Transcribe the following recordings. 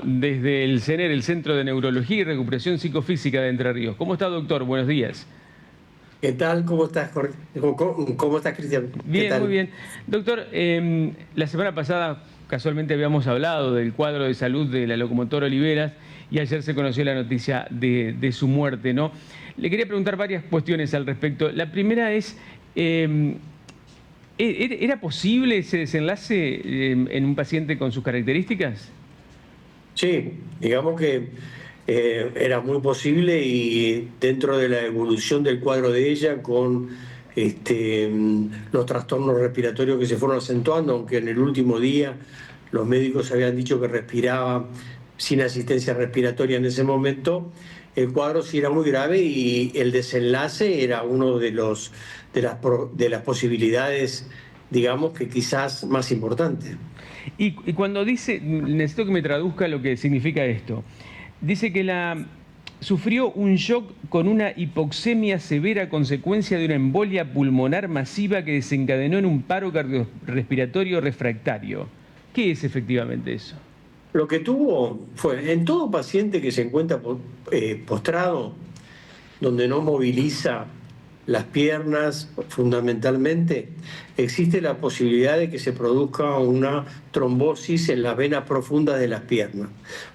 desde el CENER, el Centro de Neurología y Recuperación Psicofísica de Entre Ríos. ¿Cómo está, doctor? Buenos días. ¿Qué tal? ¿Cómo estás, Jorge? ¿Cómo estás, Cristian? ¿Qué Bien, muy tal? bien. Doctor, la semana pasada casualmente habíamos hablado del cuadro de salud de la locomotora Oliveras y ayer se conoció la noticia de su muerte, ¿no? Le quería preguntar varias cuestiones al respecto. La primera es, ¿era posible ese desenlace en un paciente con sus características? Sí, digamos que era muy posible y dentro de la evolución del cuadro de ella con los trastornos respiratorios que se fueron acentuando, aunque en el último día los médicos habían dicho que respiraba sin asistencia respiratoria en ese momento, el cuadro sí era muy grave y el desenlace era uno de las posibilidades, digamos, que quizás más importante. Y cuando dice, necesito que me traduzca lo que significa esto. Dice que sufrió un shock con una hipoxemia severa a consecuencia de una embolia pulmonar masiva que desencadenó en un paro cardiorrespiratorio refractario. ¿Qué es efectivamente eso? Lo que tuvo fue, en todo paciente que se encuentra postrado, donde no moviliza las piernas fundamentalmente, existe la posibilidad de que se produzca una trombosis en las venas profundas de las piernas.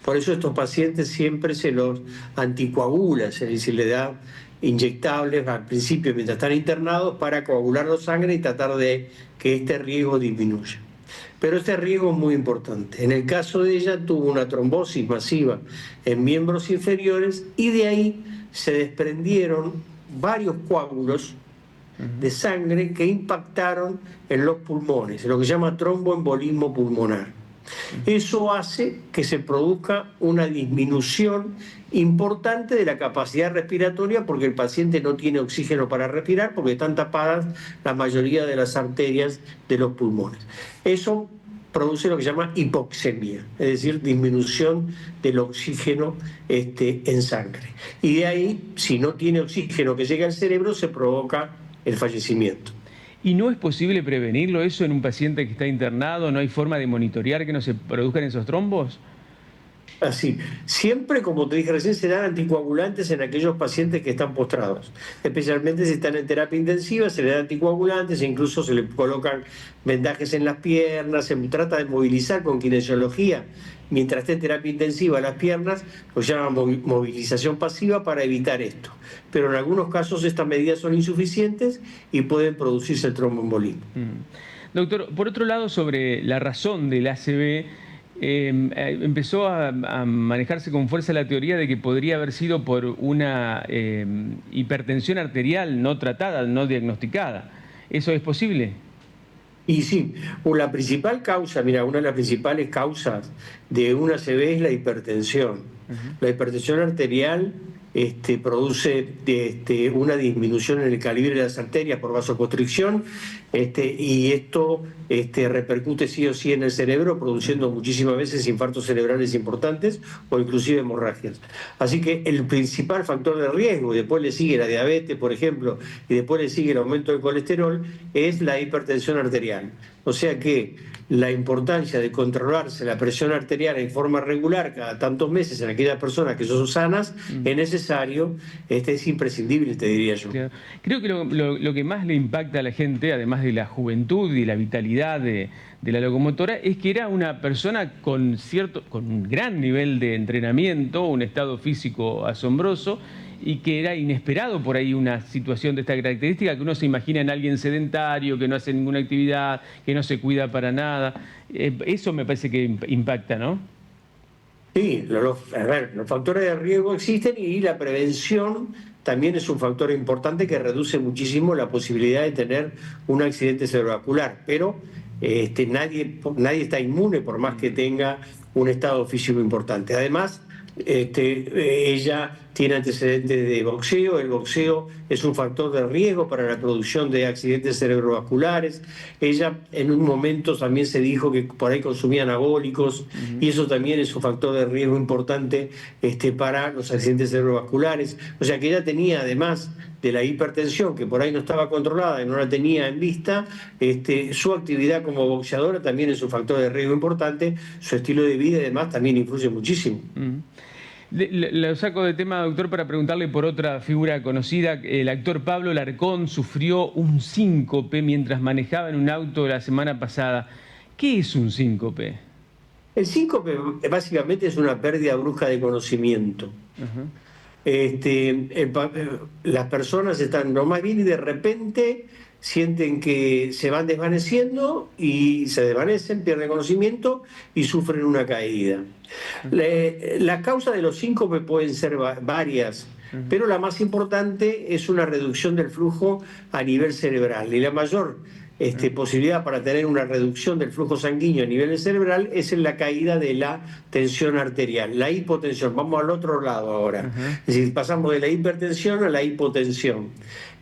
Por eso estos pacientes siempre se los anticoagula, es decir, se les da inyectables al principio mientras están internados para coagular la sangre y tratar de que este riesgo disminuya. Pero este riesgo es muy importante. En el caso de ella tuvo una trombosis masiva en miembros inferiores y de ahí se desprendieron varios coágulos de sangre que impactaron en los pulmones, lo que se llama tromboembolismo pulmonar. Eso hace que se produzca una disminución importante de la capacidad respiratoria porque el paciente no tiene oxígeno para respirar porque están tapadas la mayoría de las arterias de los pulmones. Eso produce lo que se llama hipoxemia, es decir, disminución del oxígeno en sangre. Y de ahí, si no tiene oxígeno que llega al cerebro, se provoca el fallecimiento. ¿Y no es posible prevenirlo eso en un paciente que está internado? ¿No hay forma de monitorear que no se produzcan esos trombos? Así, siempre, como te dije recién, se dan anticoagulantes en aquellos pacientes que están postrados, especialmente si están en terapia intensiva, se le dan anticoagulantes e incluso se le colocan vendajes en las piernas, se trata de movilizar con kinesiología mientras esté en terapia intensiva las piernas, lo llaman movilización pasiva para evitar esto. Pero en algunos casos estas medidas son insuficientes y pueden producirse el tromboembolismo. Doctor, por otro lado, sobre la razón del ACV, empezó a manejarse con fuerza la teoría de que podría haber sido por una hipertensión arterial no tratada, no diagnosticada. ¿Eso es posible? Y sí, la principal causa, mira, una de las principales causas de una ACV es la hipertensión. La hipertensión arterial produce una disminución en el calibre de las arterias por vasoconstricción y esto repercute sí o sí en el cerebro, produciendo muchísimas veces infartos cerebrales importantes o inclusive hemorragias. Así que el principal factor de riesgo, y después le sigue la diabetes, por ejemplo, y después le sigue el aumento del colesterol, es la hipertensión arterial. O sea que la importancia de controlarse la presión arterial en forma regular cada tantos meses en aquellas personas que son sanas es necesario, es imprescindible, te diría yo. Claro. Creo que lo que más le impacta a la gente, además de la juventud y la vitalidad de la locomotora, es que era una persona con un gran nivel de entrenamiento, un estado físico asombroso, y que era inesperado por ahí una situación de esta característica, que uno se imagina en alguien sedentario, que no hace ninguna actividad, que no se cuida para nada. Eso me parece que impacta, ¿no? Sí, a ver, los factores de riesgo existen y la prevención también es un factor importante que reduce muchísimo la posibilidad de tener un accidente cerebrovascular, pero nadie está inmune por más que tenga un estado físico importante. Además, ella tiene antecedentes de boxeo. El boxeo es un factor de riesgo para la producción de accidentes cerebrovasculares. Ella en un momento también se dijo que por ahí consumía anabólicos y eso también es un factor de riesgo importante para los accidentes cerebrovasculares. O sea que ella tenía, además de la hipertensión, que por ahí no estaba controlada y no la tenía en vista, su actividad como boxeadora también es un factor de riesgo importante. Su estilo de vida y demás también influye muchísimo. Lo saco de tema, doctor, para preguntarle por otra figura conocida. El actor Pablo Larcón sufrió un síncope mientras manejaba en un auto la semana pasada. ¿Qué es un síncope? El síncope básicamente es una pérdida brusca de conocimiento. Las personas están lo más bien y de repente sienten que se van desvaneciendo y se desvanecen, pierden conocimiento y sufren una caída. Las causas de los síncopes pueden ser varias, pero la más importante es una reducción del flujo a nivel cerebral, y la mayor posibilidad para tener una reducción del flujo sanguíneo a nivel cerebral es en la caída de la tensión arterial, la hipotensión. Vamos al otro lado ahora. Es decir, pasamos de la hipertensión a la hipotensión.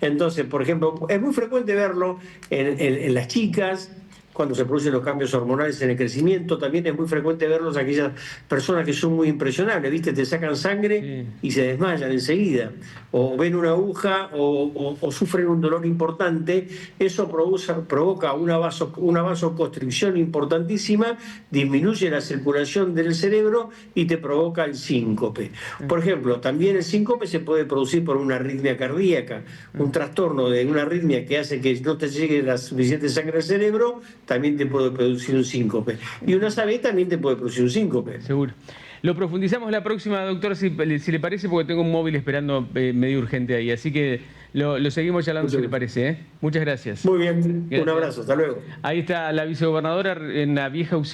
Entonces, por ejemplo, es muy frecuente verlo en las chicas, cuando se producen los cambios hormonales en el crecimiento. También es muy frecuente verlos en aquellas personas que son muy impresionables, ¿viste? Te sacan sangre y se desmayan enseguida, o ven una aguja o sufren un dolor importante. Eso provoca una vasoconstricción importantísima, disminuye la circulación del cerebro y te provoca el síncope. Por ejemplo, también el síncope se puede producir por una arritmia cardíaca, un trastorno de una arritmia que hace que no te llegue la suficiente sangre al cerebro, también te puede producir un síncope. Y una AVE también te puede producir un síncope. Seguro. Lo profundizamos la próxima, doctor, si le parece, porque tengo un móvil esperando medio urgente ahí. Así que lo seguimos charlando, si le parece. Muchas gracias. Muy bien, gracias. Un abrazo, hasta luego. Ahí está la vicegobernadora en la vieja usina.